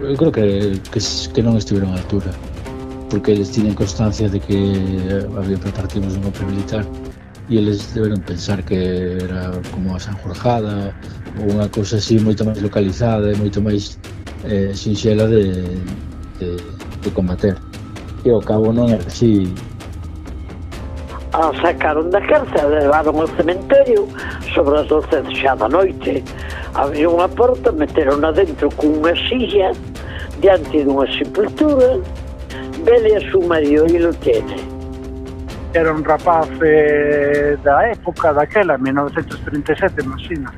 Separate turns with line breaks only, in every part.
Eu creo que non estiveron á altura, porque eles tiñen constancia de que había preparativos dun golpe militar e eles deberon pensar que era como a Sanjurjada ou unha cousa así moito máis localizada e moito máis sinxela de combater. E ao cabo non era así.
A sacaron da cárcel, levaron ao cementerio sobre as 12 xa da noite. Abriu unha porta, meteron adentro con unha silla diante dunha sepultura. Vele a su marido e lo tiene.
Era un rapaz da época daquela, 1937, imagina,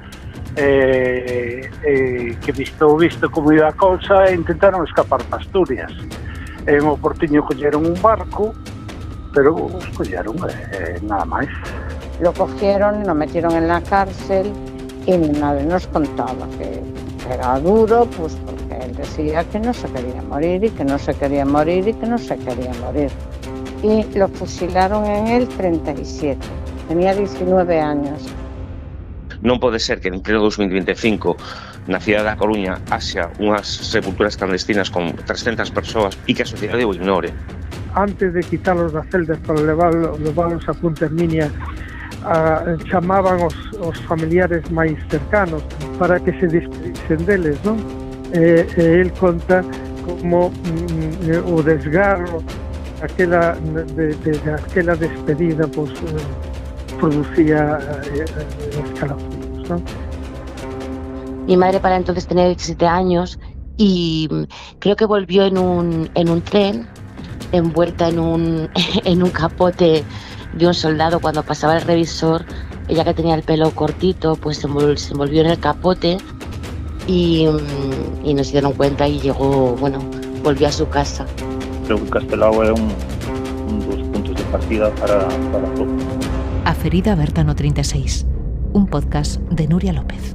que visto como iba a cousa, intentaron escapar para Asturias. En o Portiño colleron un barco, pero os colleron nada máis.
Lo cogieron y lo metieron en la cárcel y mi madre nos contaba que era duro, pues porque él decía que no se quería morir y que no se quería morir y que no se quería morir. Y lo fusilaron en el 37, tenía 19 años.
Non pode ser que en pleno 2025 na cidade da Coruña haxa unhas sepulturas clandestinas con 300 persoas e que a sociedade o ignore.
Antes de quitarlos das celdas para leválos a Punta Herminia, chamaban os familiares máis cercanos para que se despedisen deles, non? El conta como o desgarro aquela despedida pues, producía escalofríos, ¿no?
Mi madre para entonces tenía 17 años y creo que volvió en un tren envuelta en un capote de un soldado. Cuando pasaba el revisor, ella que tenía el pelo cortito, pues se envolvió en el capote y no se dieron cuenta y llegó, volvió a su casa.
Creo que Castelao é un dos puntos de partida para todo.
A ferida aberta no 36, un podcast de Nuria López.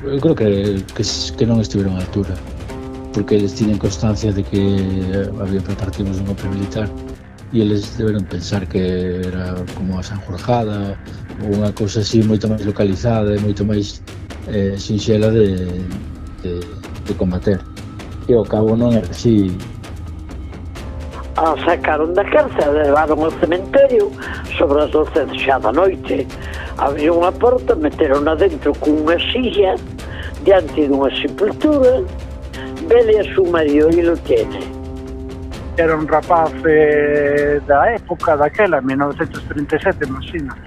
Eu creo que non estiveron á altura, porque eles tiñen constancia de que había preparativos dun golpe militar e eles deberon pensar que era como a Sanjurjada ou unha cousa así moito máis localizada e moito máis sinxela de combater. E ao cabo non era así.
A sacaron da cárcel, levaron ao cementerio sobre as 12 xa da noite. Abriu unha porta, meteron adentro con unha silla diante dunha sepultura. Vele a su marido e lo tiene.
Era un rapaz da época daquela, 1937, imagina,